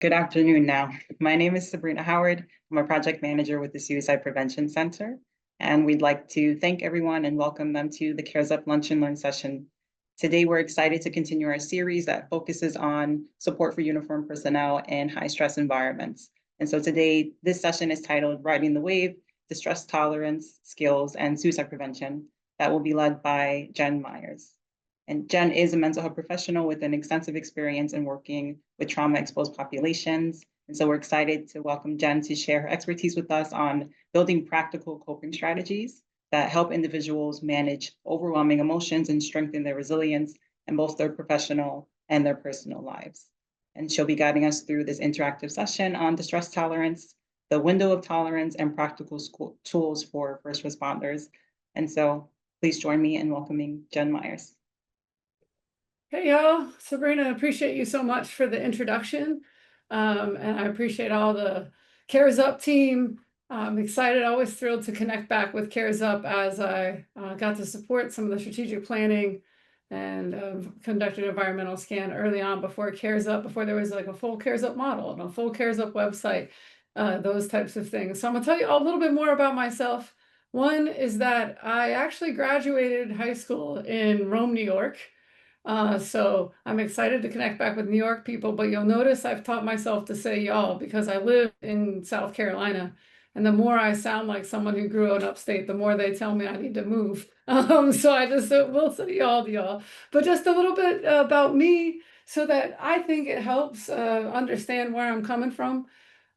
Good afternoon now. My name is Sabrina Howard. I'm a project manager with the Suicide Prevention Center, and we'd like to thank everyone and welcome them to the CARES Up Lunch and Learn session. Today, we're excited to continue our series that focuses on support for uniformed personnel in high-stress environments. And so today, this session is titled Riding the Wave, Distress Tolerance, Skills, and Suicide Prevention. That will be led by Jen Meyers. And Jen is a mental health professional with an extensive experience in working with trauma-exposed populations. And so we're excited to welcome Jen to share her expertise with us on building practical coping strategies that help individuals manage overwhelming emotions and strengthen their resilience in both their professional and their personal lives. And she'll be guiding us through this interactive session on distress tolerance, the window of tolerance, and practical tools for first responders. And so please join me in welcoming Jen Meyers. Hey y'all, Sabrina, appreciate you so much for the introduction. And I appreciate all the CARES Up team. I'm excited, always thrilled to connect back with CARES Up as I got to support some of the strategic planning and conducted an environmental scan early on before CARES Up, before there was like a full CARES Up model and a full CARES Up website, those types of things. So I'm gonna tell you a little bit more about myself. One is that I actually graduated high school in Rome, New York. So I'm excited to connect back with New York people, but you'll notice I've taught myself to say y'all because I live in South Carolina. And the more I sound like someone who grew up in upstate, the more they tell me I need to move. So I just will say y'all to y'all. But just a little bit about me so that I think it helps understand where I'm coming from,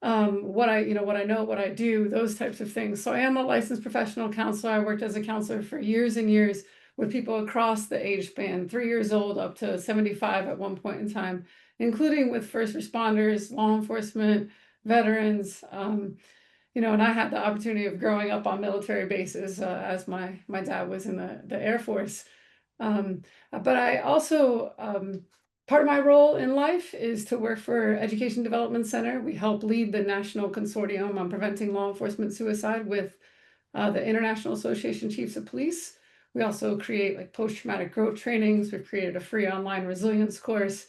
what I know, what I do, those types of things. So I am a licensed professional counselor. I worked as a counselor for years and years with people across the age span, 3 years old up to 75 at one point in time, including with first responders, law enforcement, veterans. And I had the opportunity of growing up on military bases as my dad was in the Air Force. But I also, part of my role in life is to work for Education Development Center. We help lead the national consortium on preventing law enforcement suicide with the International Association of Chiefs of Police. We also create like post-traumatic growth trainings. We've created a free online resilience course.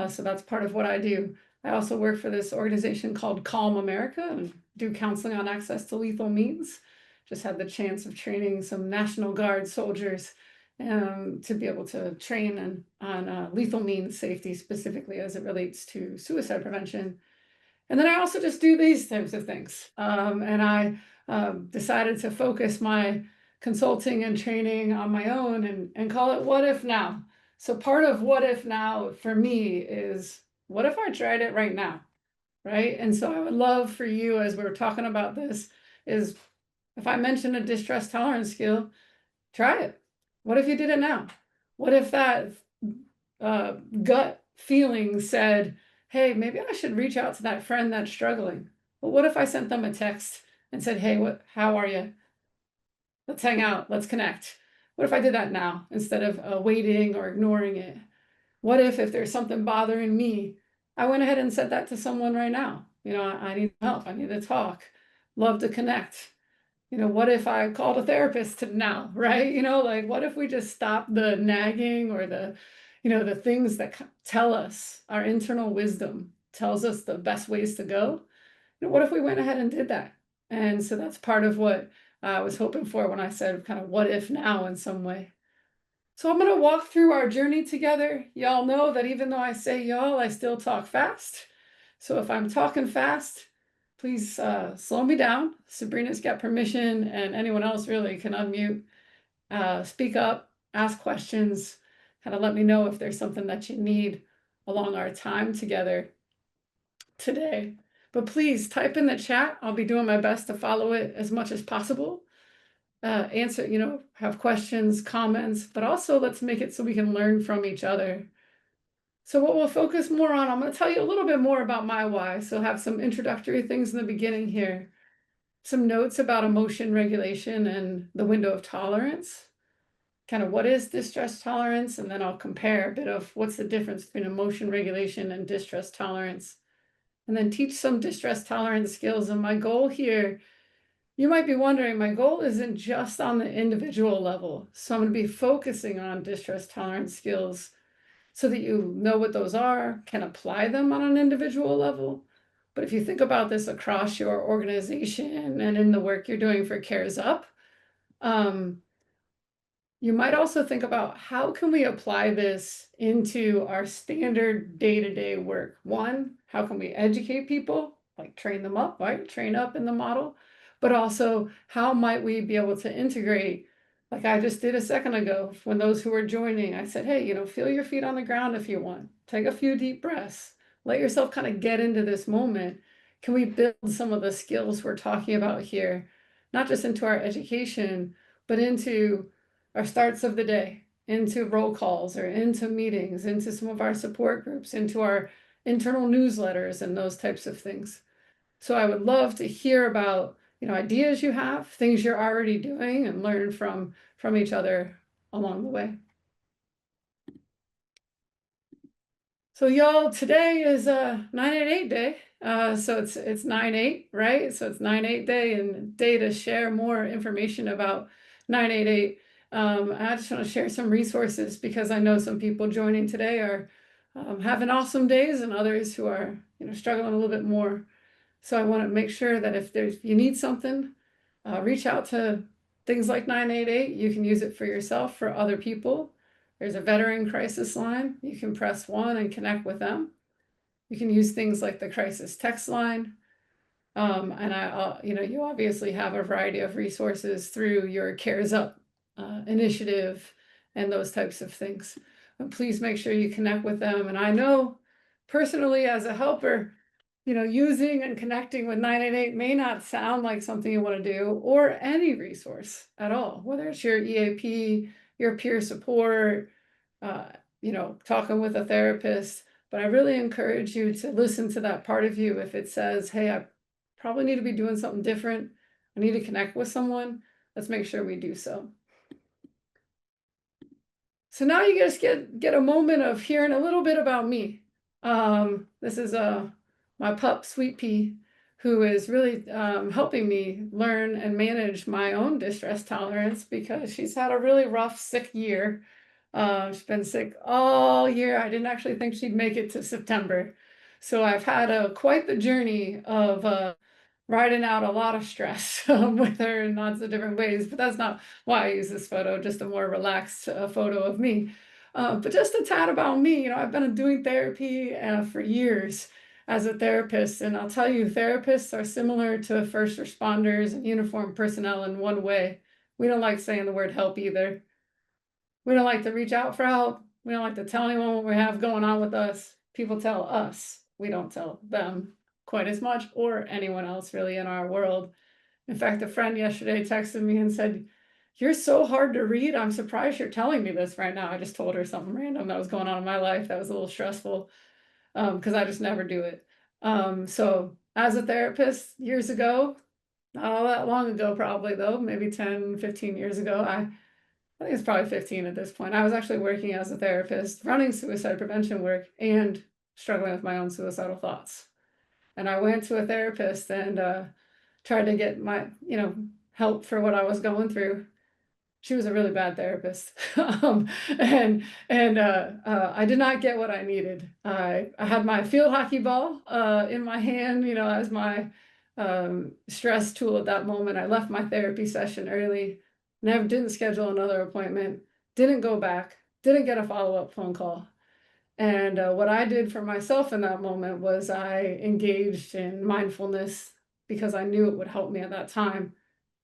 So that's part of what I do. I also work for this organization called Calm America and do counseling on access to lethal means. Just had the chance of training some National Guard soldiers to be able to train on lethal means safety, specifically as it relates to suicide prevention. And then I also just do these types of things. And I decided to focus my consulting and training on my own and call it What If Now. So part of What If Now for me is, what if I tried it right now, right? And so I would love for you, as we're talking about this, is if I mention a distress tolerance skill, try it. What if you did it now? What if that gut feeling said, hey, maybe I should reach out to that friend that's struggling? But what if I sent them a text and said, hey, how are you? Let's hang out, let's connect. What if I did that now instead of waiting or ignoring it? What if there's something bothering me, I went ahead and said that to someone right now? I need help, I need to talk, love to connect. What if I called a therapist now, right? Like what if we just stop the nagging or the things that tell us, our internal wisdom tells us the best ways to go? What if we went ahead and did that? And so that's part of what I was hoping for when I said kind of what if now in some way. So I'm going to walk through our journey together. Y'all know that even though I say y'all, I still talk fast. So if I'm talking fast, please slow me down. Sabrina's got permission, and anyone else really can unmute, speak up, ask questions, kind of let me know if there's something that you need along our time together today. But please type in the chat. I'll be doing my best to follow it as much as possible. Answer, have questions, comments, but also let's make it so we can learn from each other. So what we'll focus more on, I'm going to tell you a little bit more about my why. So have some introductory things in the beginning here. Some notes about emotion regulation and the window of tolerance. Kind of what is distress tolerance? And then I'll compare a bit of what's the difference between emotion regulation and distress tolerance. And then teach some distress tolerance skills. And my goal here, you might be wondering, my goal isn't just on the individual level. So I'm going to be focusing on distress tolerance skills so that you know what those are, can apply them on an individual level. But if you think about this across your organization and in the work you're doing for Cares Up, um, you might also think about how can we apply this into our standard day-to-day work. One, how can we educate people, like train them up, right? Train up in the model, but also how might we be able to integrate, like I just did a second ago, when those who are joining, I said, hey, feel your feet on the ground if you want, take a few deep breaths, let yourself kind of get into this moment. Can we build some of the skills we're talking about here, not just into our education, but into our starts of the day, into roll calls or into meetings, into some of our support groups, into our internal newsletters and those types of things. So I would love to hear about, ideas you have, things you're already doing, and learn from each other along the way. So y'all, today is 988 day. So it's 9/8, right? So it's 9/8 day and day to share more information about 9/88. I just want to share some resources because I know some people joining today are having awesome days and others who are struggling a little bit more. So I want to make sure that if you need something, reach out to things like 988. You can use it for yourself, for other people. There's a veteran crisis line. You can press 1 and connect with them. You can use things like the crisis text line. You obviously have a variety of resources through your Cares Up initiative and those types of things. But please make sure you connect with them. And I know personally as a helper, using and connecting with 988 may not sound like something you want to do, or any resource at all, whether it's your EAP, your peer support, talking with a therapist. But I really encourage you to listen to that part of you. If it says, hey, I probably need to be doing something different, I need to connect with someone, let's make sure we do so. So now you just get a moment of hearing a little bit about me. This is my pup, Sweet Pea, who is really helping me learn and manage my own distress tolerance because she's had a really rough, sick year. She's been sick all year. I didn't actually think she'd make it to September. So I've had quite the journey of riding out a lot of stress with her in lots of different ways. But that's not why I use this photo, just a more relaxed photo of me. But just a tad about me, I've been doing therapy for years as a therapist. And I'll tell you, therapists are similar to first responders and uniformed personnel in one way. We don't like saying the word help either. We don't like to reach out for help. We don't like to tell anyone what we have going on with us. People tell us. We don't tell them quite as much, or anyone else really in our world. In fact, a friend yesterday texted me and said, you're so hard to read. I'm surprised you're telling me this right now. I just told her something random that was going on in my life that was a little stressful because I just never do it. So as a therapist years ago, not all that long ago, probably though, maybe 10, 15 years ago, I think it's probably 15 at this point. I was actually working as a therapist, running suicide prevention work and struggling with my own suicidal thoughts. And I went to a therapist and tried to get my, help for what I was going through. She was a really bad therapist. I did not get what I needed. I had my field hockey ball in my hand, as my stress tool at that moment. I left my therapy session early, never didn't schedule another appointment, didn't go back, didn't get a follow-up phone call. And what I did for myself in that moment was I engaged in mindfulness because I knew it would help me at that time,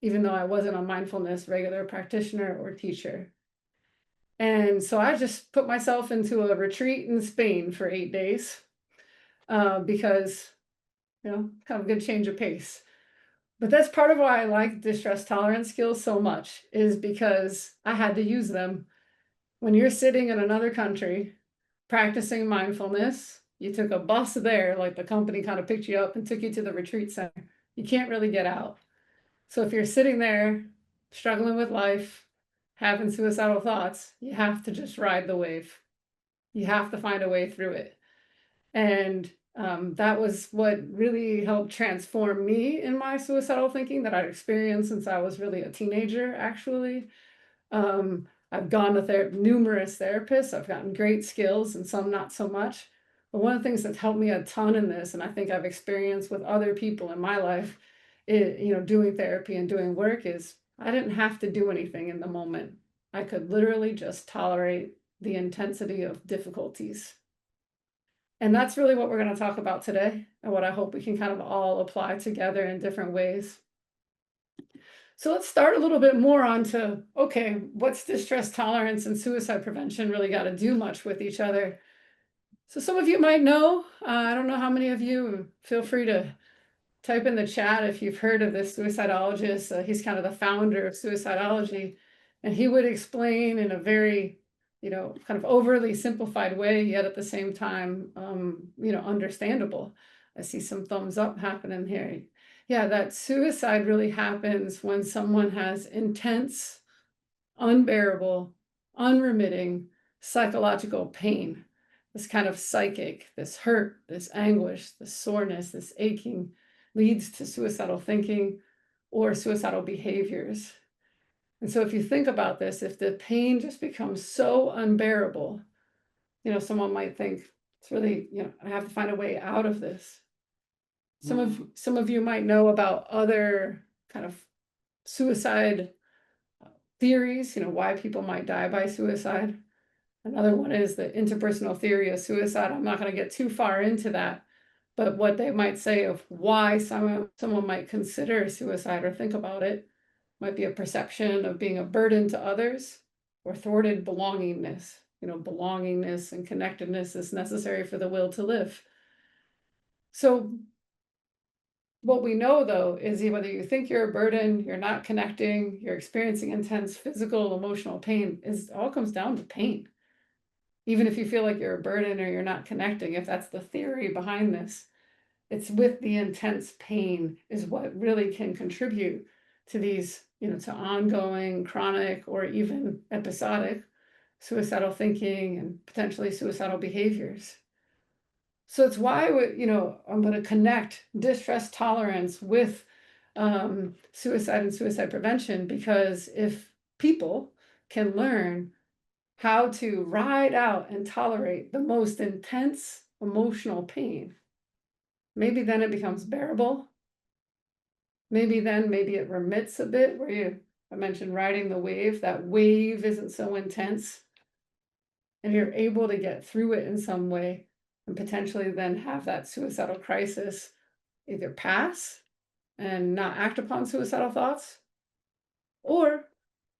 even though I wasn't a mindfulness regular practitioner or teacher. And so I just put myself into a retreat in Spain for 8 days because, kind of a good change of pace. But that's part of why I like distress tolerance skills so much, is because I had to use them. When you're sitting in another country practicing mindfulness, you took a bus there, like the company kind of picked you up and took you to the retreat center. You can't really get out. So if you're sitting there struggling with life, having suicidal thoughts, you have to just ride the wave. You have to find a way through it. And that was what really helped transform me in my suicidal thinking that I'd experienced since I was really a teenager, actually. I've gone to numerous therapists. I've gotten great skills and some not so much. But one of the things that's helped me a ton in this, and I think I've experienced with other people in my life, doing therapy and doing work, is I didn't have to do anything in the moment. I could literally just tolerate the intensity of difficulties. And that's really what we're going to talk about today, and what I hope we can kind of all apply together in different ways. So let's start a little bit more onto, okay, what's distress tolerance and suicide prevention really got to do much with each other? So some of you might know, I don't know how many of you, feel free to type in the chat if you've heard of this suicidologist. He's kind of the founder of suicidology, and he would explain in a very, kind of overly simplified way, yet at the same time, understandable. I see some thumbs up happening here. Yeah, that suicide really happens when someone has intense, unbearable, unremitting psychological pain. This kind of psychic, this hurt, this anguish, this soreness, this aching leads to suicidal thinking or suicidal behaviors. And so if you think about this, if the pain just becomes so unbearable, someone might think it's really, I have to find a way out of this. Some of you might know about other kind of suicide theories, why people might die by suicide. Another one is the interpersonal theory of suicide. I'm not going to get too far into that, but what they might say of why someone might consider suicide or think about it might be a perception of being a burden to others or thwarted belongingness. Belongingness and connectedness is necessary for the will to live. So what we know, though, is whether you think you're a burden, you're not connecting, you're experiencing intense physical, emotional pain, all comes down to pain. Even if you feel like you're a burden or you're not connecting, if that's the theory behind this, it's with the intense pain is what really can contribute to these, to ongoing, chronic, or even episodic suicidal thinking and potentially suicidal behaviors. So it's why, I'm going to connect distress tolerance with suicide and suicide prevention, because if people can learn how to ride out and tolerate the most intense emotional pain, maybe then it becomes bearable. Maybe it remits a bit, where I mentioned riding the wave, that wave isn't so intense, and you're able to get through it in some way and potentially then have that suicidal crisis either pass and not act upon suicidal thoughts, or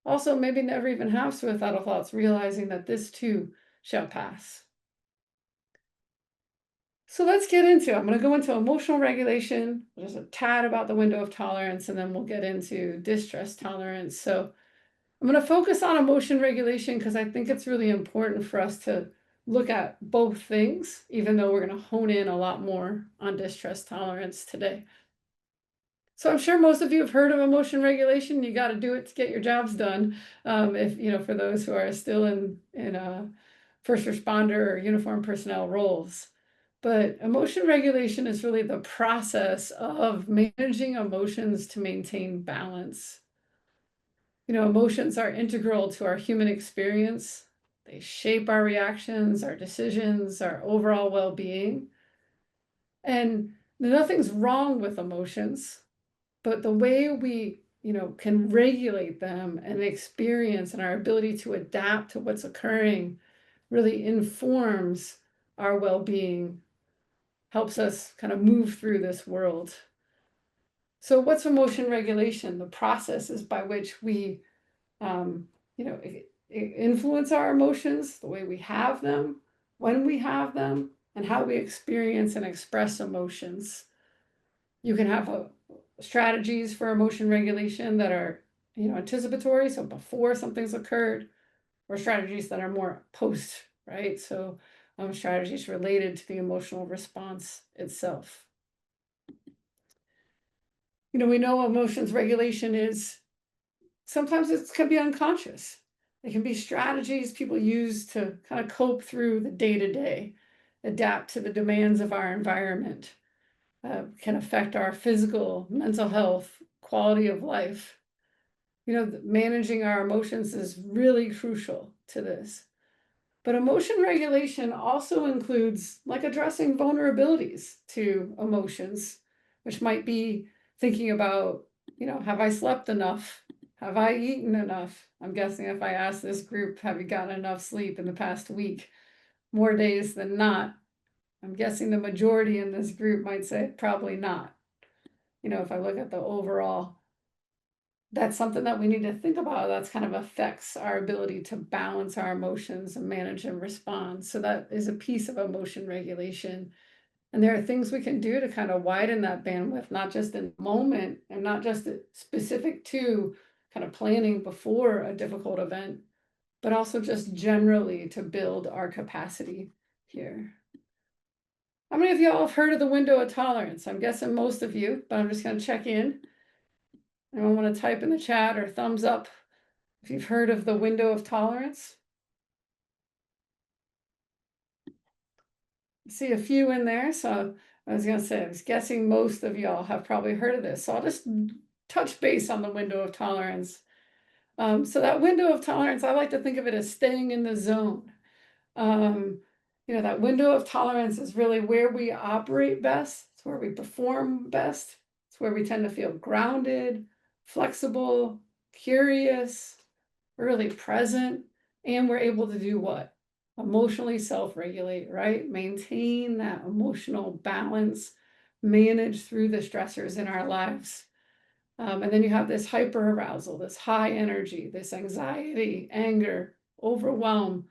also maybe never even have suicidal thoughts, realizing that this too shall pass. So let's get into, I'm going to go into emotional regulation, just a tad about the window of tolerance, and then we'll get into distress tolerance. So I'm going to focus on emotion regulation because I think it's really important for us to look at both things, even though we're going to hone in a lot more on distress tolerance today. So I'm sure most of you have heard of emotion regulation. You got to do it to get your jobs done. If for those who are still in first responder or uniformed personnel roles. But emotion regulation is really the process of managing emotions to maintain balance. Emotions are integral to our human experience. They shape our reactions, our decisions, our overall well-being. And nothing's wrong with emotions, but the way we, can regulate them and experience and our ability to adapt to what's occurring really informs our well-being, helps us kind of move through this world. So what's emotion regulation? The process is by which we, influence our emotions, the way we have them, when we have them, and how we experience and express emotions. You can have strategies for emotion regulation that are, anticipatory, so before something's occurred, or strategies that are more post, right? So strategies related to the emotional response itself. We know emotions regulation is, sometimes it can be unconscious. It can be strategies people use to kind of cope through the day-to-day, adapt to the demands of our environment, can affect our physical, mental health, quality of life. Managing our emotions is really crucial to this. But emotion regulation also includes like addressing vulnerabilities to emotions, which might be thinking about, have I slept enough? Have I eaten enough? I'm guessing if I ask this group, have you gotten enough sleep in the past week? More days than not. I'm guessing the majority in this group might say probably not. If I look at the overall, that's something that we need to think about. That's kind of affects our ability to balance our emotions and manage and respond. So that is a piece of emotion regulation. And there are things we can do to kind of widen that bandwidth, not just in the moment and not just specific to kind of planning before a difficult event, but also just generally to build our capacity here. How many of y'all have heard of the window of tolerance? I'm guessing most of you, but I'm just going to check in. Anyone want to type in the chat or thumbs up if you've heard of the window of tolerance? I see a few in there, so I was going to say, I was guessing most of y'all have probably heard of this. So I'll just touch base on the window of tolerance. So that window of tolerance, I like to think of it as staying in the zone. That window of tolerance is really where we operate best. It's where we perform best. It's where we tend to feel grounded, flexible, curious, we're really present, and we're able to do what? Emotionally self-regulate, right? Maintain that emotional balance, manage through the stressors in our lives. And then you have this hyper arousal, this high energy, this anxiety, anger, overwhelm,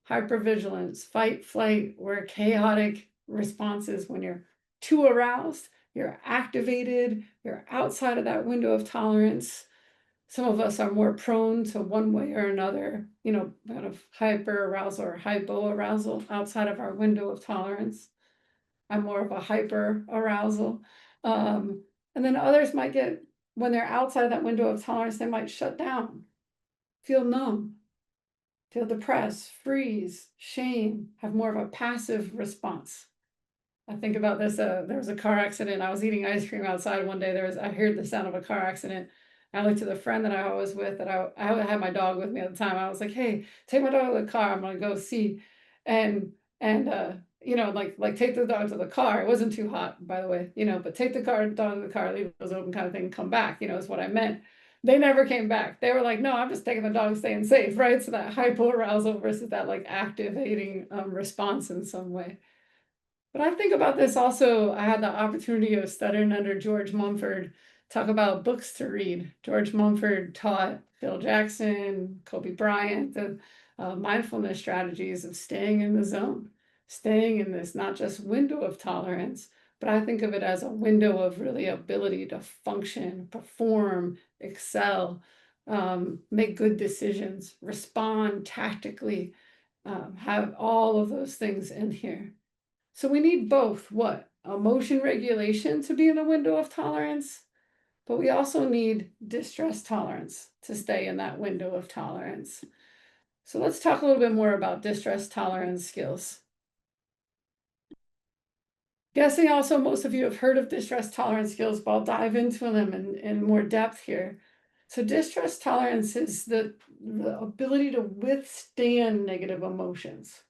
hypervigilance, fight, flight, or chaotic responses when you're too aroused, you're activated, you're outside of that window of tolerance. Some of us are more prone to one way or another, kind of hyper arousal or hypo arousal outside of our window of tolerance. I'm more of a hyper arousal. And then others might get, when they're outside that window of tolerance, they might shut down, feel numb, feel depressed, freeze, shame, have more of a passive response. I think about this, there was a car accident. I was eating ice cream outside one day. I heard the sound of a car accident. I looked to the friend that I was with, that I had my dog with me at the time. I was like, hey, take my dog to the car. I'm gonna go see. And like take the dog to the car. It wasn't too hot, by the way, but take the dog to the car, leave those open kind of thing, come back, is what I meant. They never came back. They were like, no, I'm just taking the dog, staying safe, right? So that hypoarousal versus that like activating response in some way. But I think about this also, I had the opportunity of studying under George Mumford, talk about books to read. George Mumford taught Phil Jackson, Kobe Bryant, the mindfulness strategies of staying in the zone, staying in this not just window of tolerance, but I think of it as a window of really ability to function, perform, excel, make good decisions, respond tactically, have all of those things in here. So we need both what? Emotion regulation to be in a window of tolerance, but we also need distress tolerance to stay in that window of tolerance. So let's talk a little bit more about distress tolerance skills. Guessing also most of you have heard of distress tolerance skills, but I'll dive into them in more depth here. So distress tolerance is the ability to withstand negative emotions.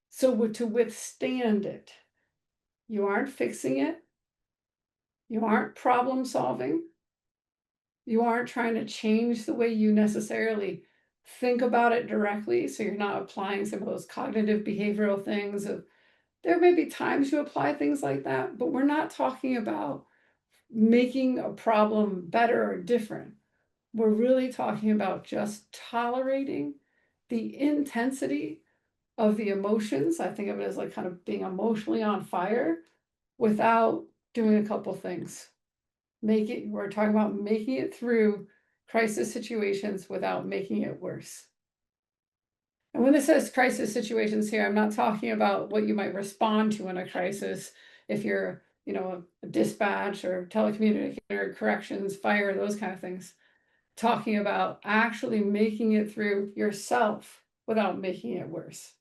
So to withstand it. You aren't fixing it. You aren't problem solving. You aren't trying to change the way you necessarily think about it directly. So you're not applying some of those cognitive behavioral things. There may be times you apply things like that, but we're not talking about making a problem better or different. We're really talking about just tolerating the intensity of the emotions. I think of it as like kind of being emotionally on fire without doing a couple things. We're talking about making it through crisis situations without making it worse. And when it says crisis situations here, I'm not talking about what you might respond to in a crisis. If you're, a dispatch or telecommunicator, corrections, fire, those kind of things. Talking about actually making it through yourself without making it worse.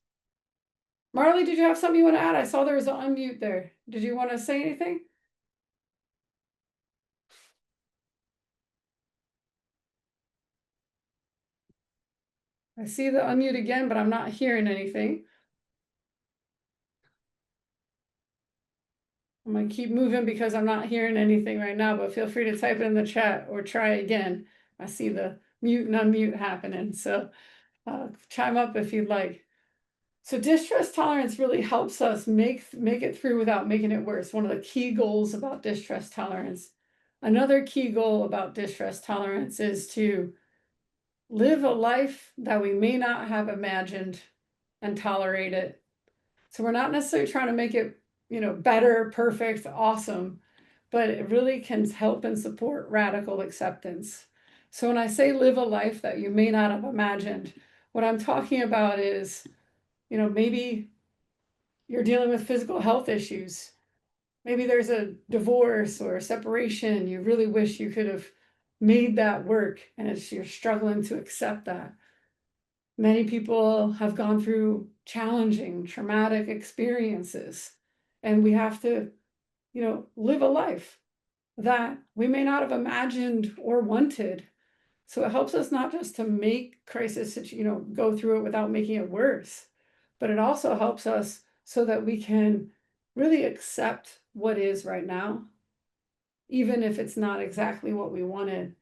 Marley, did you have something you want to add? I saw there was an unmute there. Did you want to say anything? I see the unmute again, but I'm not hearing anything. I'm gonna keep moving because I'm not hearing anything right now, but feel free to type it in the chat or try again. I see the mute and unmute happening, so chime up if you'd like. So distress tolerance really helps us make it through without making it worse. One of the key goals about distress tolerance. Another key goal about distress tolerance is to live a life that we may not have imagined and tolerate it. So we're not necessarily trying to make it, better, perfect, awesome, but it really can help and support radical acceptance. So when I say live a life that you may not have imagined, what I'm talking about is, maybe you're dealing with physical health issues. Maybe there's a divorce or a separation. You really wish you could have made that work, and you're struggling to accept that. Many people have gone through challenging, traumatic experiences, and we have to, live a life that we may not have imagined or wanted. So it helps us not just to make crisis, go through it without making it worse, but it also helps us so that we can really accept what is right now, even if it's not exactly what we wanted.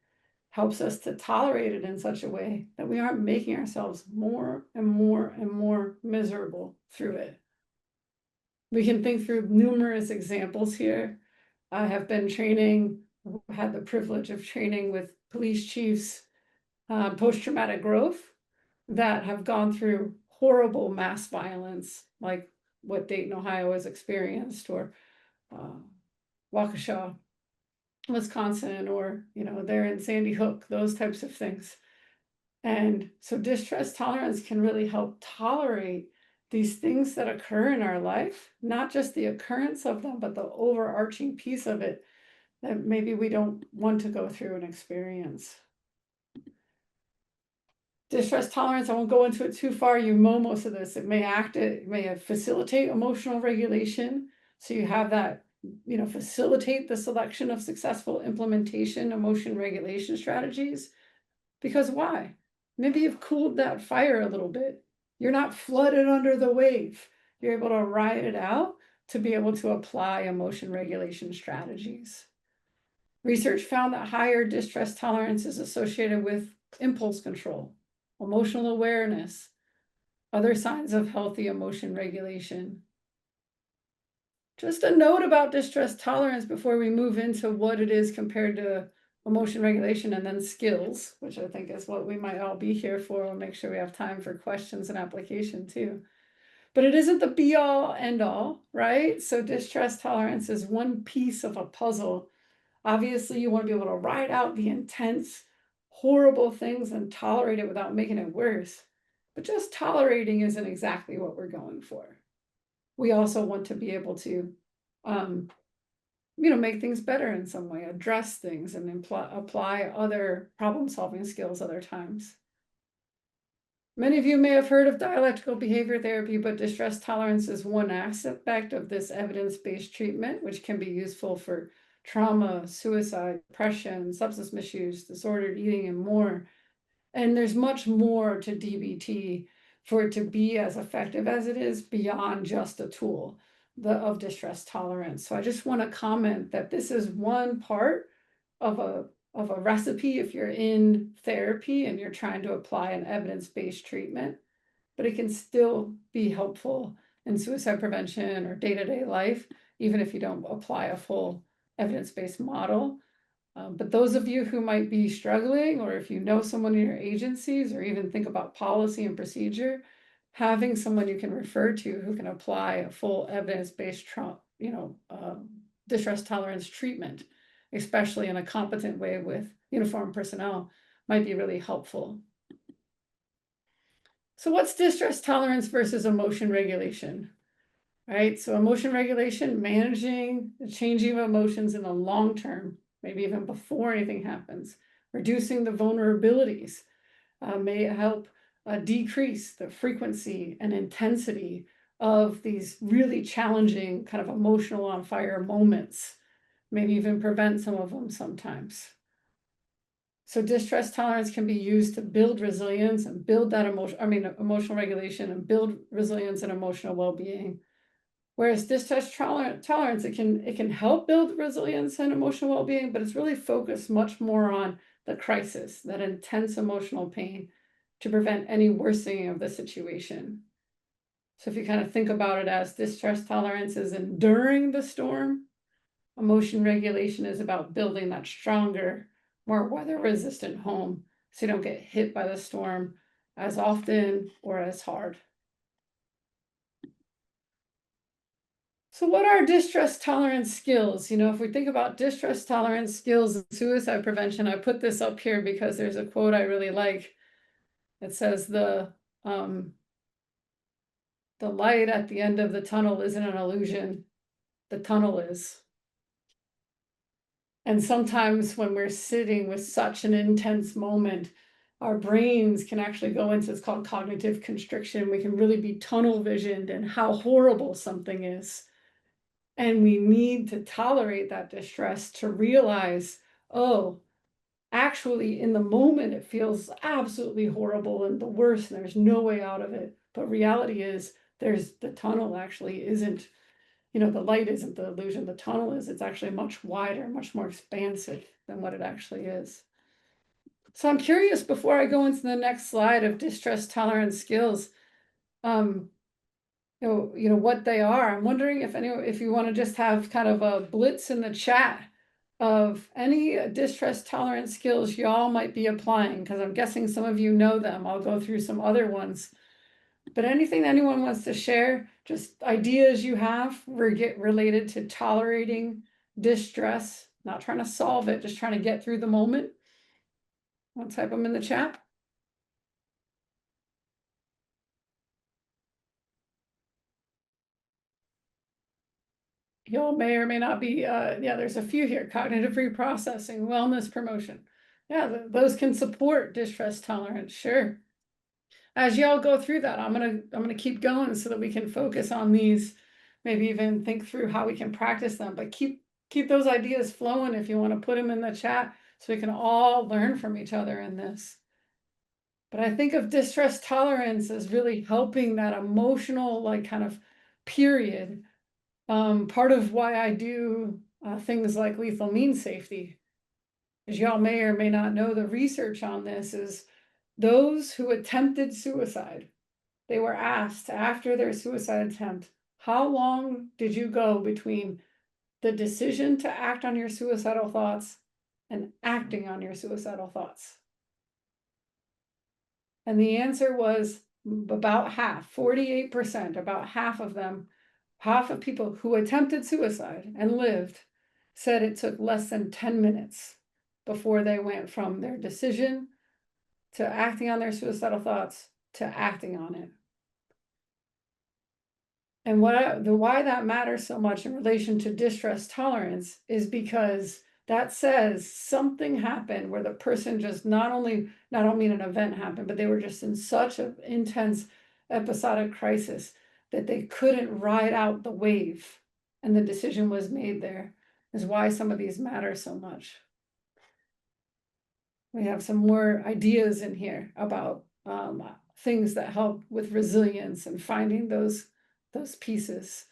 Helps us to tolerate it in such a way that we aren't making ourselves more and more and more miserable through it. We can think through numerous examples here. I have been had the privilege of training with police chiefs, post-traumatic growth, that have gone through horrible mass violence, like what Dayton, Ohio has experienced, or Waukesha, Wisconsin, or they're in Sandy Hook, those types of things. And so distress tolerance can really help tolerate these things that occur in our life, not just the occurrence of them, but the overarching piece of it that maybe we don't want to go through and experience. Distress tolerance, I won't go into it too far. You know most of this. It may facilitate emotional regulation. So you have that, facilitate the selection of successful implementation emotion regulation strategies. Because why? Maybe you've cooled that fire a little bit. You're not flooded under the wave. You're able to ride it out to be able to apply emotion regulation strategies. Research found that higher distress tolerance is associated with impulse control, emotional awareness, other signs of healthy emotion regulation. Just a note about distress tolerance before we move into what it is compared to emotion regulation, and then skills, which I think is what we might all be here for. We'll make sure we have time for questions and application too. But it isn't the be all end all, right? So distress tolerance is one piece of a puzzle. Obviously, you want to be able to ride out the intense, horrible things and tolerate it without making it worse. But just tolerating isn't exactly what we're going for. We also want to be able to, make things better in some way, address things, and apply other problem-solving skills other times. Many of you may have heard of dialectical behavior therapy, but distress tolerance is one aspect of this evidence-based treatment, which can be useful for trauma, suicide, depression, substance misuse, disordered eating, and more. And there's much more to DBT for it to be as effective as it is beyond just a tool of distress tolerance. So I just want to comment that this is one part of a recipe if you're in therapy and you're trying to apply an evidence-based treatment, but it can still be helpful in suicide prevention or day-to-day life, even if you don't apply a full evidence-based model. But those of you who might be struggling, or if you know someone in your agencies, or even think about policy and procedure, having someone you can refer to who can apply a full evidence-based distress tolerance treatment, especially in a competent way with uniformed personnel, might be really helpful. So what's distress tolerance versus emotion regulation? Right, so emotion regulation, managing the changing of emotions in the long term, maybe even before anything happens, reducing the vulnerabilities, may help decrease the frequency and intensity of these really challenging kind of emotional on fire moments, maybe even prevent some of them sometimes. So distress tolerance can be used to build resilience and build that emotional regulation and build resilience and emotional well-being. Whereas distress tolerance, it can help build resilience and emotional well-being, but it's really focused much more on the crisis, that intense emotional pain, to prevent any worsening of the situation. So if you kind of think about it as distress tolerance is enduring the storm, emotion regulation is about building that stronger, more weather-resistant home so you don't get hit by the storm as often or as hard. So what are distress tolerance skills? You know, if we think about distress tolerance skills and suicide prevention, I put this up here because there's a quote I really like. It says the light at the end of the tunnel isn't an illusion, the tunnel is. And sometimes when we're sitting with such an intense moment, our brains can actually go into, it's called cognitive constriction. We can really be tunnel visioned and how horrible something is. And we need to tolerate that distress to realize, oh, actually in the moment it feels absolutely horrible and the worst, and there's no way out of it. But reality is the tunnel actually isn't, you know, the light isn't the illusion, the tunnel is, it's actually much wider, much more expansive than what it actually is. So I'm curious, before I go into the next slide of distress tolerance skills, you know what they are. I'm wondering if you want to just have kind of a blitz in the chat of any distress tolerance skills y'all might be applying, because I'm guessing some of you know them. I'll go through some other ones. But anything anyone wants to share, just ideas you have related to tolerating distress, not trying to solve it, just trying to get through the moment. I'll type them in the chat. Y'all may or may not be, yeah, there's a few here: cognitive reprocessing, wellness promotion. Yeah, those can support distress tolerance, sure. As y'all go through that, I'm gonna keep going so that we can focus on these, maybe even think through how we can practice them, but keep those ideas flowing if you want to put them in the chat so we can all learn from each other in this. But I think of distress tolerance as really helping that emotional, like, kind of period. Part of why I do things like lethal means safety, as y'all may or may not know, the research on this is those who attempted suicide, they were asked after their suicide attempt, how long did you go between the decision to act on your suicidal thoughts and acting on your suicidal thoughts? And the answer was about half, 48%, about half of them, half of people who attempted suicide and lived, said it took less than 10 minutes before they went from their decision to acting on their suicidal thoughts to acting on it. And why that matters so much in relation to distress tolerance is because that says something happened where the person just I don't mean an event happened, but they were just in such an intense episodic crisis that they couldn't ride out the wave, and the decision was made there, is why some of these matter so much. We have some more ideas in here about things that help with resilience and finding those pieces.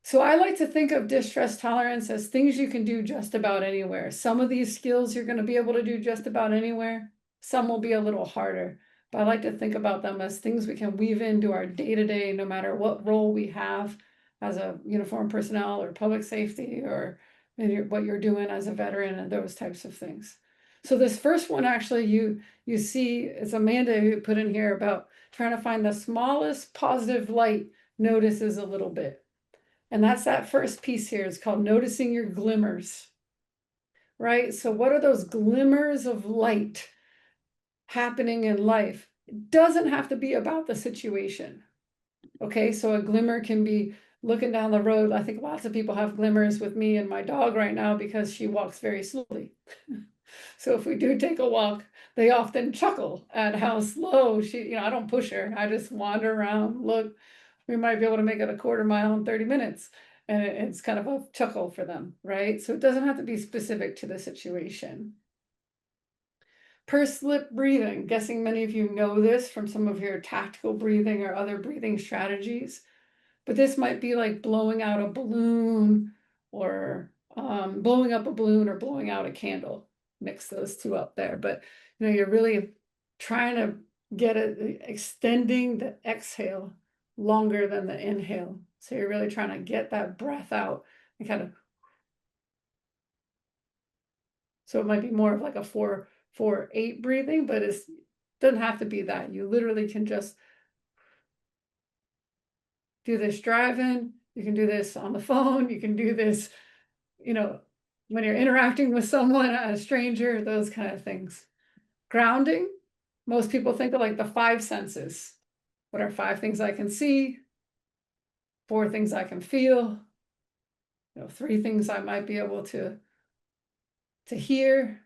So I like to think of distress tolerance as things you can do just about anywhere. Some of these skills you're going to be able to do just about anywhere. Some will be a little harder, but I like to think about them as things we can weave into our day-to-day, no matter what role we have as a uniformed personnel or public safety, or what you're doing as a veteran and those types of things. So this first one, actually, you see, it's Amanda who put in here about trying to find the smallest positive light notices a little bit. And that's that first piece here. It's called noticing your glimmers, right? So what are those glimmers of light happening in life? It doesn't have to be about the situation. Okay, so a glimmer can be looking down the road. I think lots of people have glimmers with me and my dog right now because she walks very slowly. So if we do take a walk, they often chuckle at how slow she, I don't push her. I just wander around, look. We might be able to make it a quarter mile in 30 minutes. And it's kind of a chuckle for them, right? So it doesn't have to be specific to the situation. Pursed lip breathing, guessing many of you know this from some of your tactical breathing or other breathing strategies, but this might be like blowing out a balloon or blowing up a balloon or blowing out a candle. Mix those two up there, but you're really trying to get it, extending the exhale longer than the inhale. So you're really trying to get that breath out and kind of, so it might be more of like a 4-4-8 breathing, but it doesn't have to be that. You literally can just do this driving, you can do this on the phone, you can do this, when you're interacting with someone, a stranger, those kind of things. Grounding, most people think of like the 5 senses. What are 5 things I can see? 4 things I can feel? 3 things I might be able to hear?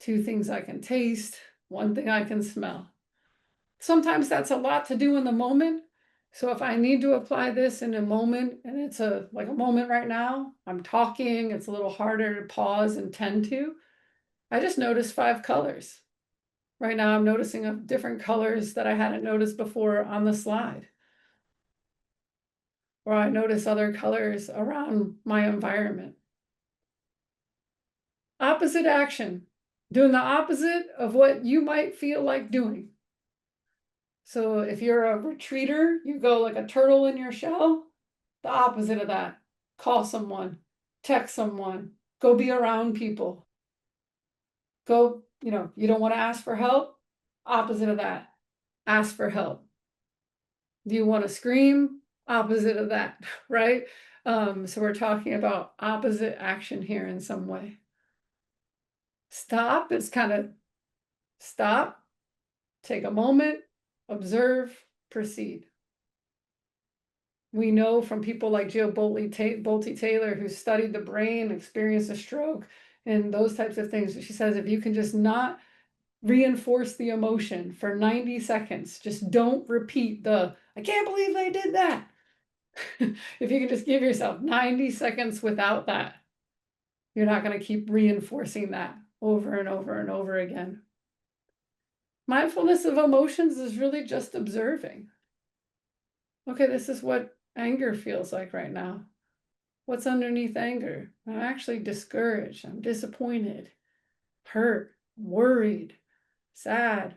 2 things I can taste? 1 thing I can smell. Sometimes that's a lot to do in the moment. So if I need to apply this in a moment, and it's like a moment right now, I'm talking, it's a little harder to pause and tend to, I just notice 5 colors. Right now I'm noticing different colors that I hadn't noticed before on the slide. Or I notice other colors around my environment. Opposite action, doing the opposite of what you might feel like doing. So if you're a retreater, you go like a turtle in your shell, the opposite of that. Call someone, text someone, go be around people. Go, you don't want to ask for help, opposite of that. Ask for help. Do you want to scream? Opposite of that, right? So we're talking about opposite action here in some way. Stop is kind of stop, take a moment, observe, proceed. We know from people like Jill Bolte Taylor, who studied the brain, experienced a stroke, and those types of things. She says if you can just not reinforce the emotion for 90 seconds, just don't repeat I can't believe they did that. If you can just give yourself 90 seconds without that, you're not going to keep reinforcing that over and over and over again. Mindfulness of emotions is really just observing. Okay, this is what anger feels like right now. What's underneath anger? I'm actually discouraged. I'm disappointed, hurt, worried, sad.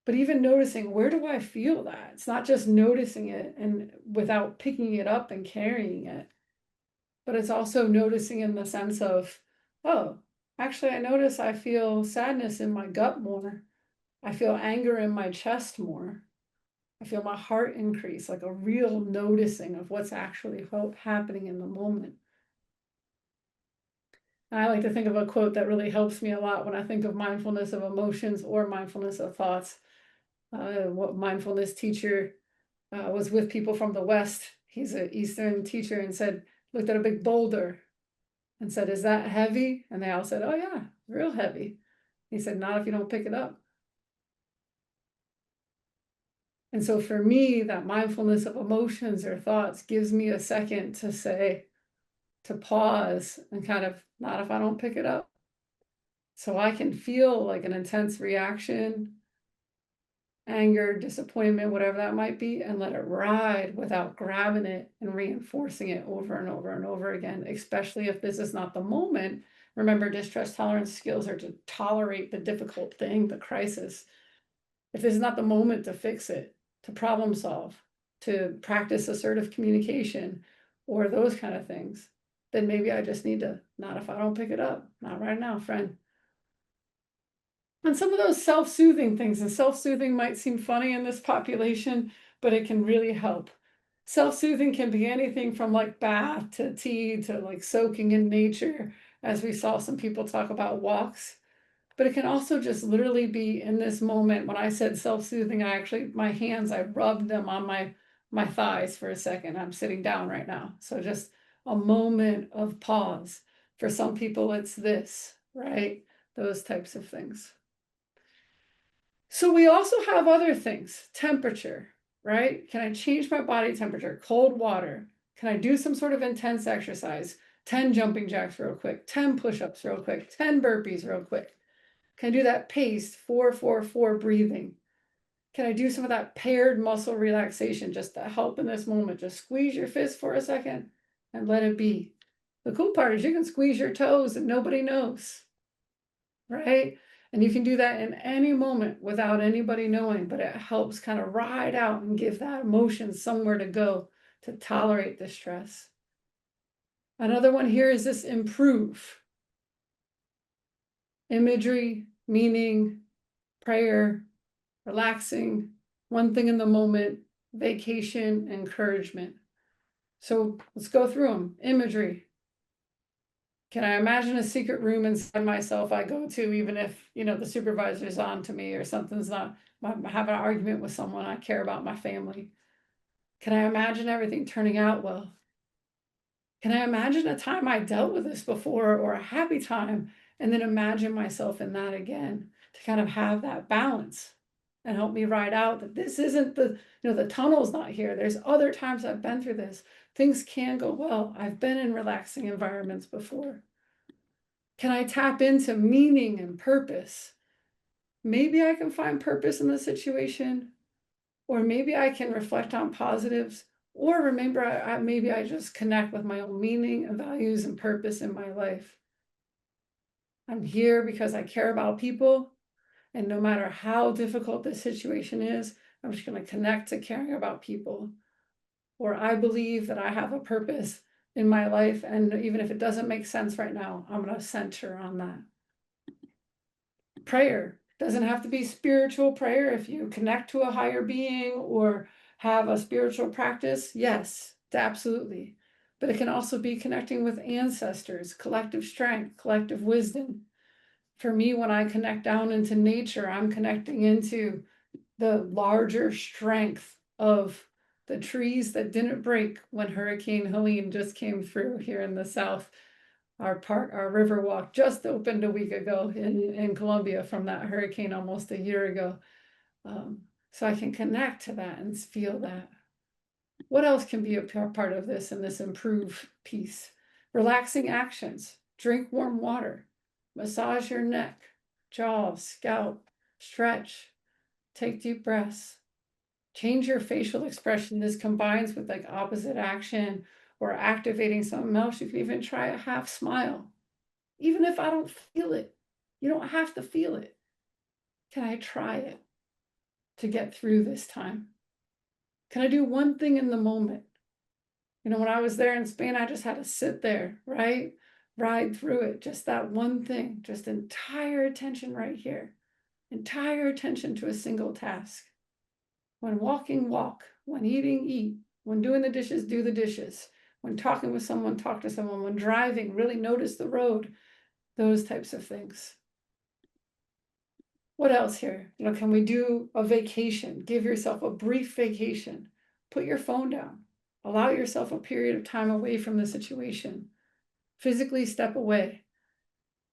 But even noticing, where do I feel that? It's not just noticing it and without picking it up and carrying it, but it's also noticing in the sense of, oh, actually, I notice I feel sadness in my gut more. I feel anger in my chest more. I feel my heart increase, like a real noticing of what's actually happening in the moment. And I like to think of a quote that really helps me a lot when I think of mindfulness of emotions or mindfulness of thoughts. What mindfulness teacher was with people from the West. He's an Eastern teacher and looked at a big boulder and said, "Is that heavy?" And they all said, "Oh yeah, real heavy." He said, "Not if you don't pick it up." And so for me, that mindfulness of emotions or thoughts gives me a second to pause and kind of, not if I don't pick it up. So I can feel like an intense reaction, anger, disappointment, whatever that might be, and let it ride without grabbing it and reinforcing it over and over and over again, especially if this is not the moment. Remember, distress tolerance skills are to tolerate the difficult thing, the crisis. If this is not the moment to fix it, to problem solve, to practice assertive communication, or those kind of things, then maybe I just need to, not if I don't pick it up, not right now, friend. And some of those self-soothing things, and self-soothing might seem funny in this population, but it can really help. Self-soothing can be anything from like bath to tea to like soaking in nature, as we saw some people talk about walks. But it can also just literally be in this moment. When I said self-soothing, my hands, I rubbed them on my thighs for a second. I'm sitting down right now. So just a moment of pause. For some people, it's this, right? Those types of things. So we also have other things, temperature, right? Can I change my body temperature? Cold water. Can I do some sort of intense exercise? 10 jumping jacks real quick, 10 push-ups real quick, 10 burpees real quick. Can I do that paced 4-4-4 breathing? Can I do some of that paired muscle relaxation just to help in this moment? Just squeeze your fist for a second and let it be. The cool part is you can squeeze your toes and nobody knows, right? And you can do that in any moment without anybody knowing, but it helps kind of ride out and give that emotion somewhere to go to tolerate the stress. Another one here is this improve. Imagery, meaning, prayer, relaxing, one thing in the moment, vacation, encouragement. So let's go through them. Imagery. Can I imagine a secret room inside myself I go to, even if, the supervisor's on to me or something's not, I have an argument with someone, I care about my family. Can I imagine everything turning out well? Can I imagine a time I dealt with this before or a happy time and then imagine myself in that again to kind of have that balance and help me ride out that this isn't the tunnel's not here. There's other times I've been through this. Things can go well. I've been in relaxing environments before. Can I tap into meaning and purpose? Maybe I can find purpose in the situation, or maybe I can reflect on positives, or remember, maybe I just connect with my own meaning and values and purpose in my life. I'm here because I care about people, and no matter how difficult the situation is, I'm just going to connect to caring about people. Or I believe that I have a purpose in my life, and even if it doesn't make sense right now, I'm going to center on that. Prayer doesn't have to be spiritual prayer. If you connect to a higher being or have a spiritual practice, yes, absolutely. But it can also be connecting with ancestors, collective strength, collective wisdom. For me, when I connect down into nature, I'm connecting into the larger strength of the trees that didn't break when Hurricane Helene just came through here in the South. Our river walk just opened a week ago in Colombia from that hurricane almost a year ago. So I can connect to that and feel that. What else can be a part of this and this improve piece? Relaxing actions. Drink warm water. Massage your neck, jaws, scalp, stretch. Take deep breaths. Change your facial expression. This combines with like opposite action or activating something else. You can even try a half smile. Even if I don't feel it, you don't have to feel it. Can I try it to get through this time? Can I do one thing in the moment? When I was there in Spain, I just had to sit there, right? Ride through it. Just that one thing, just entire attention right here. Entire attention to a single task. When walking, walk. When eating, eat. When doing the dishes, do the dishes. When talking with someone, talk to someone. When driving, really notice the road. Those types of things. What else here? Can we do a vacation? Give yourself a brief vacation. Put your phone down. Allow yourself a period of time away from the situation. Physically step away.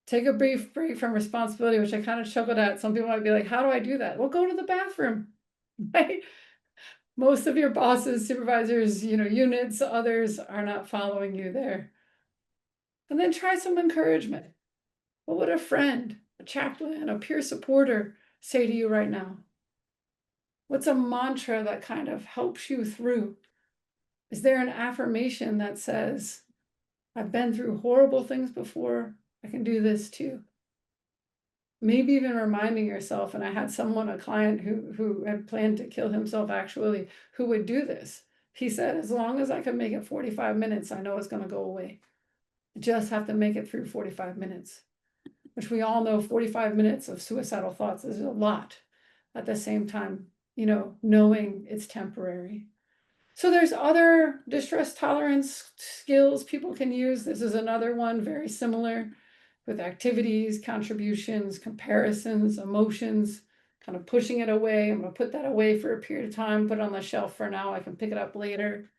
Take a brief break from responsibility, which I kind of chuckled at. Some people might be like, how do I do that? Well, go to the bathroom, right? Most of your bosses, supervisors, units, others are not following you there. And then try some encouragement. What would a friend, a chaplain, a peer supporter say to you right now? What's a mantra that kind of helps you through? Is there an affirmation that says, I've been through horrible things before, I can do this too? Maybe even reminding yourself, and I had a client who had planned to kill himself actually, who would do this. He said, as long as I can make it 45 minutes, I know it's going to go away. I just have to make it through 45 minutes, which we all know 45 minutes of suicidal thoughts is a lot. At the same time, knowing it's temporary. So there's other distress tolerance skills people can use. This is another one very similar with activities, contributions, comparisons, emotions, kind of pushing it away. I'm going to put that away for a period of time, put it on the shelf for now. I can pick it up later.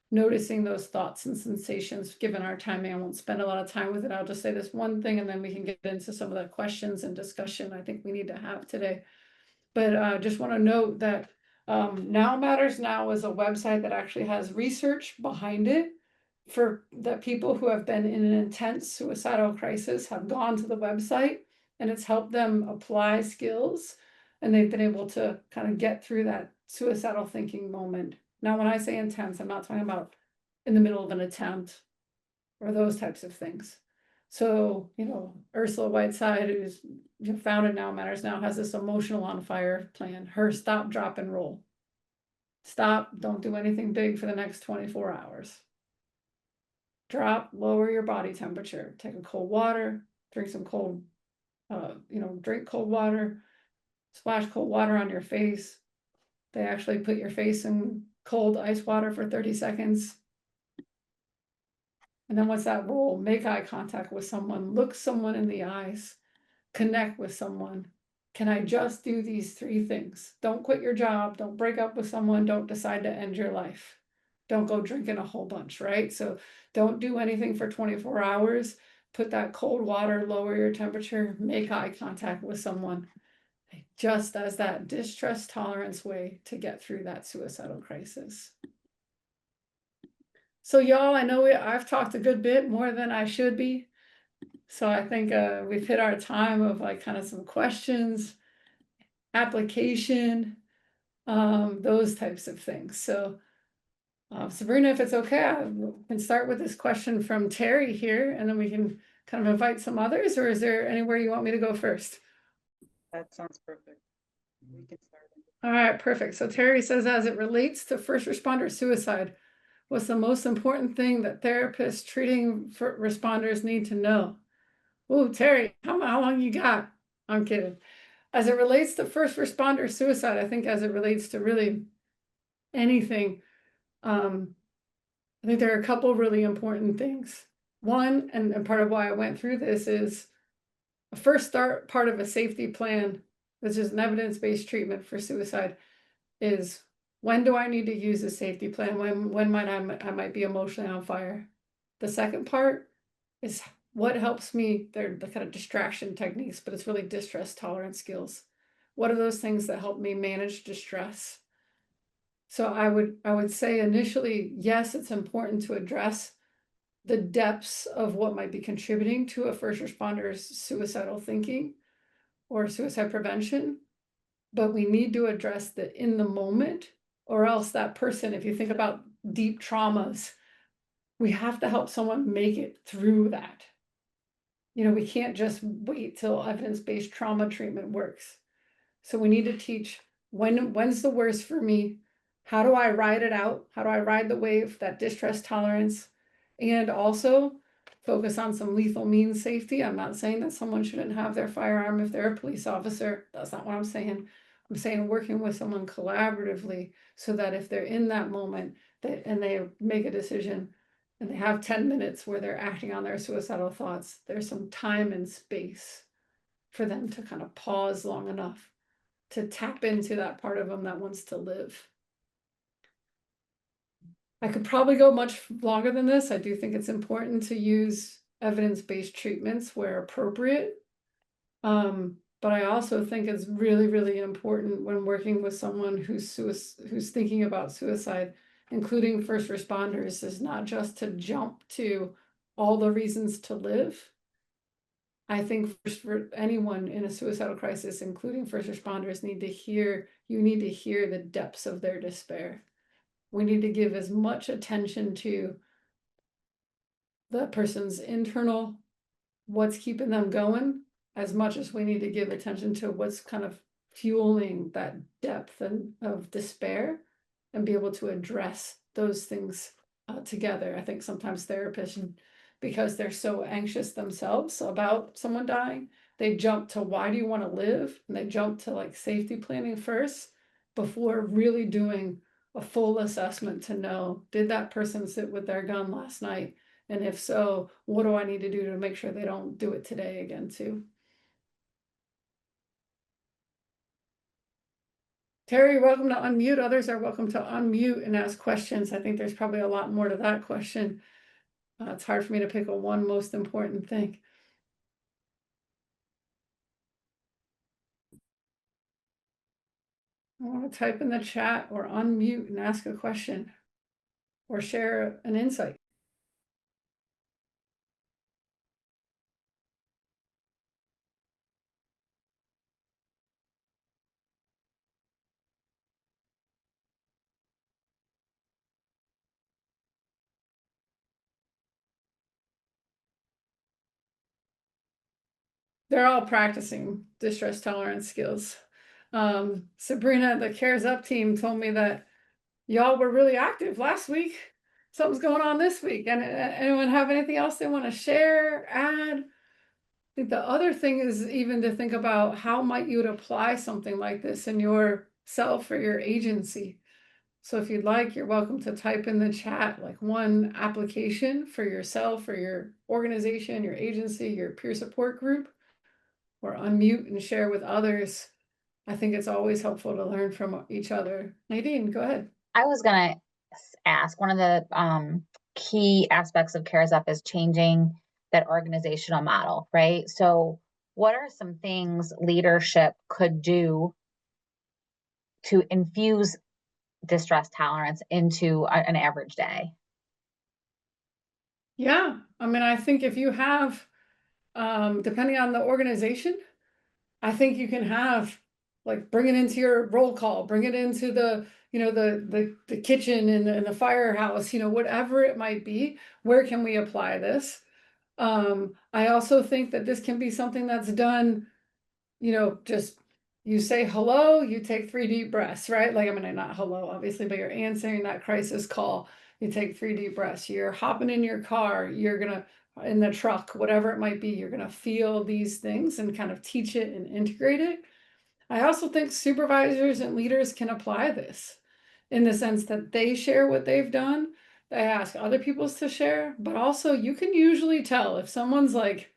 Noticing those thoughts and sensations, given our timing, I won't spend a lot of time with it. I'll just say this one thing and then we can get into some of the questions and discussion I think we need to have today. But just want to note that Now Matters Now is a website that actually has research behind it for the people who have been in an intense suicidal crisis have gone to the website and it's helped them apply skills, and they've been able to kind of get through that suicidal thinking moment. Now, when I say intense, I'm not talking about in the middle of an attempt or those types of things. So, Ursula Whiteside, who's founded Now Matters Now, has this emotional on fire plan. Her stop, drop, and roll. Stop, don't do anything big for the next 24 hours. Drop, lower your body temperature. Take a cold water, drink some cold, drink cold water, splash cold water on your face. They actually put your face in cold ice water for 30 seconds. And then what's that roll? Make eye contact with someone, look someone in the eyes, connect with someone. Can I just do these 3 things? Don't quit your job. Don't break up with someone. Don't decide to end your life. Don't go drinking a whole bunch, right? So don't do anything for 24 hours. Put that cold water, lower your temperature, make eye contact with someone, just as that distress tolerance way to get through that suicidal crisis. So y'all, I know I've talked a good bit more than I should be. So I think we've hit our time of like kind of some questions, application, those types of things. So Sabrina, if it's okay, I can start with this question from Terry here, and then we can kind of invite some others, or is there anywhere you want me to go first? That sounds perfect. We can start. All right, perfect. So Terry says, as it relates to first responder suicide, what's the most important thing that therapists treating for responders need to know? Oh, Terry, how long you got? I'm kidding. As it relates to first responder suicide, I think as it relates to really anything, I think there are a couple really important things. One, and part of why I went through this, is a first start part of a safety plan, which is an evidence-based treatment for suicide, is when do I need to use a safety plan? When might I might be emotionally on fire? The second part is what helps me. They're the kind of distraction techniques, but it's really distress tolerance skills. What are those things that help me manage distress? So I would say initially, yes, it's important to address the depths of what might be contributing to a first responder's suicidal thinking or suicide prevention, but we need to address the in the moment, or else that person, if you think about deep traumas, we have to help someone make it through that. We can't just wait till evidence-based trauma treatment works. So we need to teach when's the worst for me? How do I ride it out? How do I ride the wave, that distress tolerance? And also focus on some lethal means safety. I'm not saying that someone shouldn't have their firearm if they're a police officer. That's not what I'm saying. I'm saying working with someone collaboratively so that if they're in that moment and they make a decision and they have 10 minutes where they're acting on their suicidal thoughts, there's some time and space for them to kind of pause long enough to tap into that part of them that wants to live. I could probably go much longer than this. I do think it's important to use evidence-based treatments where appropriate. But I also think it's really, really important when working with someone who's thinking about suicide, including first responders, is not just to jump to all the reasons to live. I think for anyone in a suicidal crisis, including first responders, you need to hear the depths of their despair. We need to give as much attention to the person's internal, what's keeping them going, as much as we need to give attention to what's kind of fueling that depth of despair, and be able to address those things together. I think sometimes therapists, because they're so anxious themselves about someone dying, they jump to why do you want to live? And they jump to like safety planning first before really doing a full assessment to know, did that person sit with their gun last night? And if so, what do I need to do to make sure they don't do it today again too? Terry, you're welcome to unmute. Others are welcome to unmute and ask questions. I think there's probably a lot more to that question. It's hard for me to pick a one most important thing. I want to type in the chat or unmute and ask a question or share an insight. they're all practicing distress tolerance skills. Sabrina, the Cares Up team told me that y'all were really active last week. Something's going on this week. And anyone have anything else they want to share, add? I think the other thing is even to think about how might you apply something like this in yourself or your agency. So if you'd like, you're welcome to type in the chat like one application for yourself or your organization, your agency, your peer support group, or unmute and share with others. I think it's always helpful to learn from each other. Nadine, go ahead. I was gonna ask, one of the key aspects of CARES Up is changing that organizational model, right? So what are some things leadership could do to infuse distress tolerance into an average day? Yeah, I mean, I think if you have, depending on the organization, I think you can have like bring it into your roll call, bring it into the, you know, the kitchen in the firehouse, you know, whatever it might be. Where can we apply this? I also think that this can be something that's done, you know, just you say hello, you take 3 deep breaths, right? Like, I mean, not hello, obviously, but you're answering that crisis call. You take 3 deep breaths. You're hopping in your car, you're gonna in the truck, whatever it might be, you're gonna feel these things and kind of teach it and integrate it. I also think supervisors and leaders can apply this in the sense that they share what they've done. They ask other people's to share, but also you can usually tell if someone's like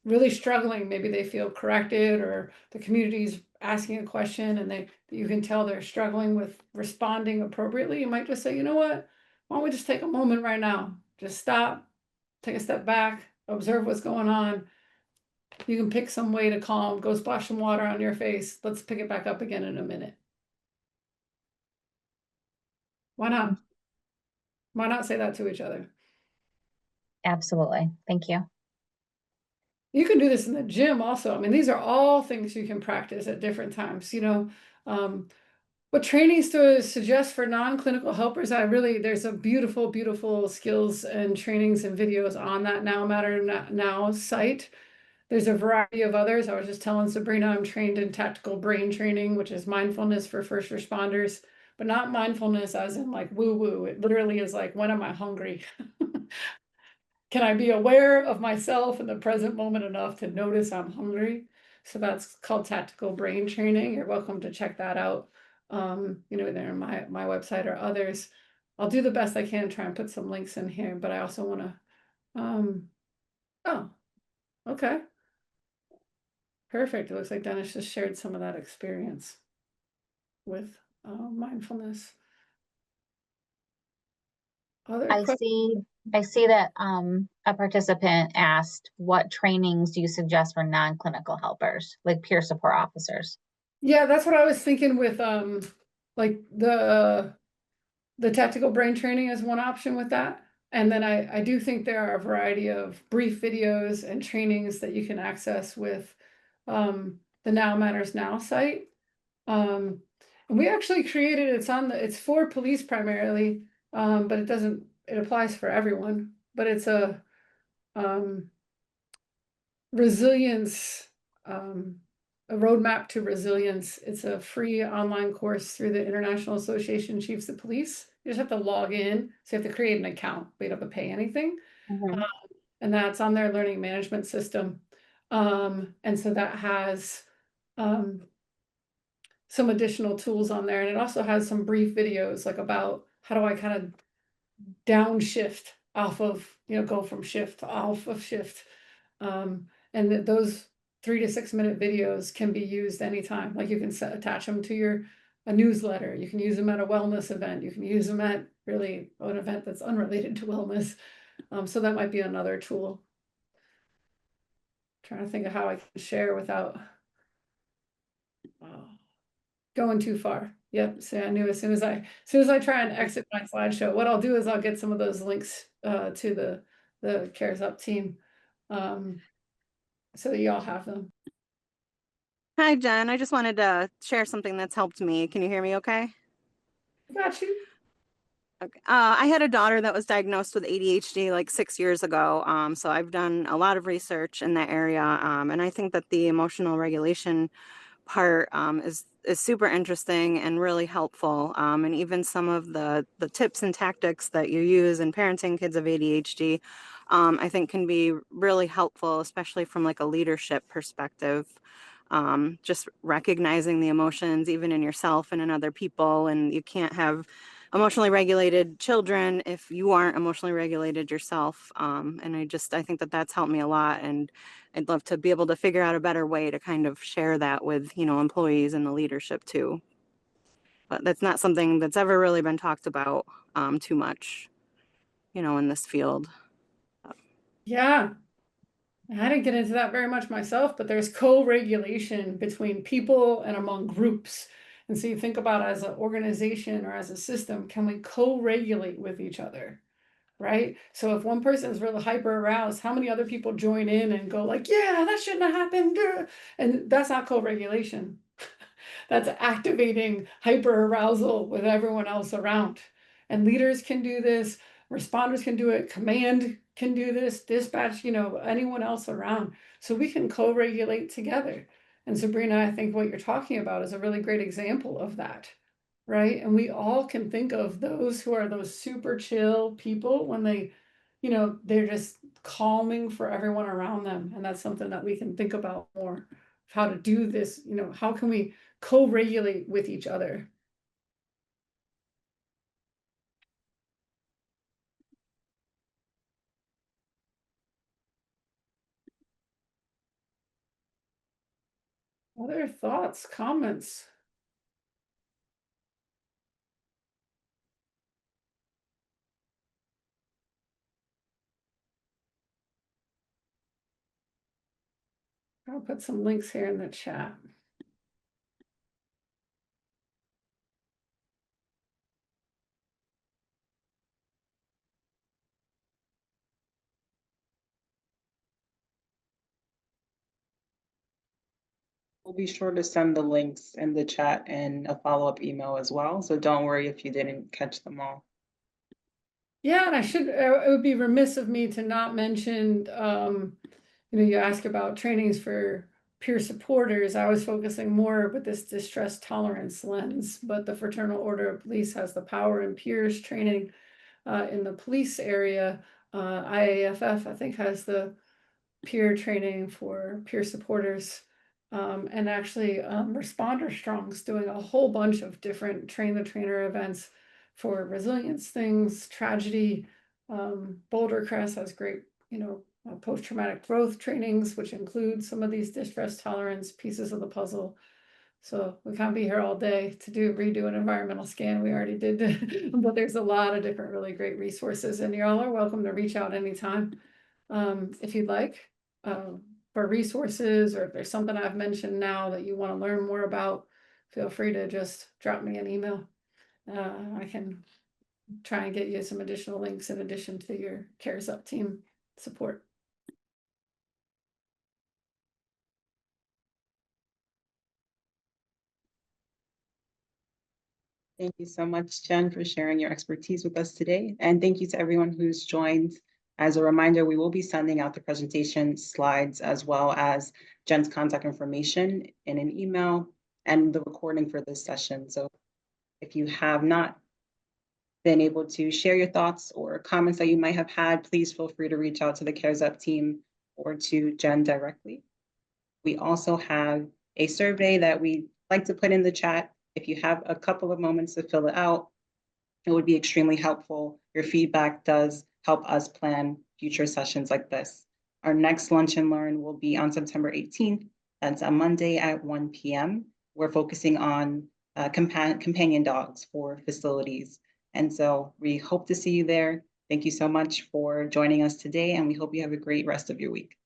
really struggling, maybe they feel corrected or the community's asking a question and you can tell they're struggling with responding appropriately. You might just say, you know what, why don't we just take a moment right now? Just stop, take a step back, observe what's going on. You can pick some way to calm, go splash some water on your face. Let's pick it back up again in a minute. Why not? Why not say that to each other? Absolutely. Thank you. You can do this in the gym also. I mean, these are all things you can practice at different times, you know. What trainings to suggest for non-clinical helpers? There's a beautiful, beautiful skills and trainings and videos on that Now Matter Now site. There's a variety of others. I was just telling Sabrina, I'm trained in tactical brain training, which is mindfulness for first responders, but not mindfulness as in like woo-woo. It literally is like, when am I hungry? Can I be aware of myself in the present moment enough to notice I'm hungry? So that's called tactical brain training. You're welcome to check that out. You know, either on my website or others. I'll do the best I can, try and put some links in here, but I also want to, oh, okay. Perfect. It looks like Dennis just shared some of that experience with mindfulness. Other I questions? see that a participant asked, what trainings do you suggest for non-clinical helpers, like peer support officers? Yeah, that's what I was thinking with like the tactical brain training is one option with that. And then I do think there are a variety of brief videos and trainings that you can access with the Now Matters Now site. And we actually created, it's for police primarily, but it applies for everyone, but it's a resilience, a roadmap to resilience. It's a free online course through the International Association of Chiefs of Police. You just have to log in. So you have to create an account, but you don't have to pay anything. And that's on their learning management system. And so that has some additional tools on there. And it also has some brief videos like about how do I kind of downshift off of, you know, go from shift to off of shift. And those 3 to 6 minute videos can be used anytime. Like you can attach them to a newsletter. You can use them at a wellness event. You can use them at really an event that's unrelated to wellness. So that might be another tool. Trying to think of how I can share without going too far. Yep. So I knew as soon as I try and exit my slideshow, what I'll do is I'll get some of those links to the Cares Up team, so that y'all have them. Hi, Jen. I just wanted to share something that's helped me. Can you hear me okay? Got you. Okay. I had a daughter that was diagnosed with ADHD like 6 years ago. So I've done a lot of research in that area. And I think that the emotional regulation part is super interesting and really helpful. And even some of the tips and tactics that you use in parenting kids of ADHD, I think can be really helpful, especially from like a leadership perspective. Just recognizing the emotions even in yourself and in other people, and you can't have emotionally regulated children if you aren't emotionally regulated yourself. And I think that that's helped me a lot, and I'd love to be able to figure out a better way to kind of share that with, employees and the leadership too. But that's not something that's ever really been talked about too much, in this field. Yeah, I didn't get into that very much myself, but there's co-regulation between people and among groups. And so you think about as an organization or as a system, can we co-regulate with each other? Right? So if one person is really hyper aroused, how many other people join in and go like, yeah, that shouldn't have happened? And that's not co-regulation. That's activating hyper arousal with everyone else around. And leaders can do this, responders can do it, command can do this, dispatch, anyone else around. So we can co-regulate together. And Sabrina, I think what you're talking about is a really great example of that. Right. And we all can think of those who are those super chill people when they're just calming for everyone around them. And that's something that we can think about more, how to do this, how can we co-regulate with each other? Other thoughts, comments? I'll put some links here in the chat. We'll be sure to send the links in the chat and a follow-up email as well. So don't worry if you didn't catch them all. Yeah, and it would be remiss of me to not mention, you ask about trainings for peer supporters. I was focusing more with this distress tolerance lens, but the Fraternal Order of Police has the Power and Peers training in the police area. IAFF, I think, has the peer training for peer supporters. And actually, Responder Strong's doing a whole bunch of different train the trainer events for resilience things, tragedy. Boulder Crest has great, post-traumatic growth trainings, which include some of these distress tolerance pieces of the puzzle. So we can't be here all day to redo an environmental scan. We already did, but there's a lot of different really great resources, and y'all are welcome to reach out anytime if you'd like for resources, or if there's something I've mentioned now that you want to learn more about, feel free to just drop me an email. I can try and get you some additional links in addition to your Cares Up team support. Thank you so much, Jen, for sharing your expertise with us today. And thank you to everyone who's joined. As a reminder, we will be sending out the presentation slides as well as Jen's contact information in an email and the recording for this session. So if you have not been able to share your thoughts or comments that you might have had, please feel free to reach out to the Cares Up team or to Jen directly. We also have a survey that we like to put in the chat. If you have a couple of moments to fill it out, it would be extremely helpful. Your feedback does help us plan future sessions like this. Our next Lunch and Learn will be on September 18th. That's a Monday at 1 p.m. We're focusing on companion dogs for facilities. And so we hope to see you there. Thank you so much for joining us today, and we hope you have a great rest of your week.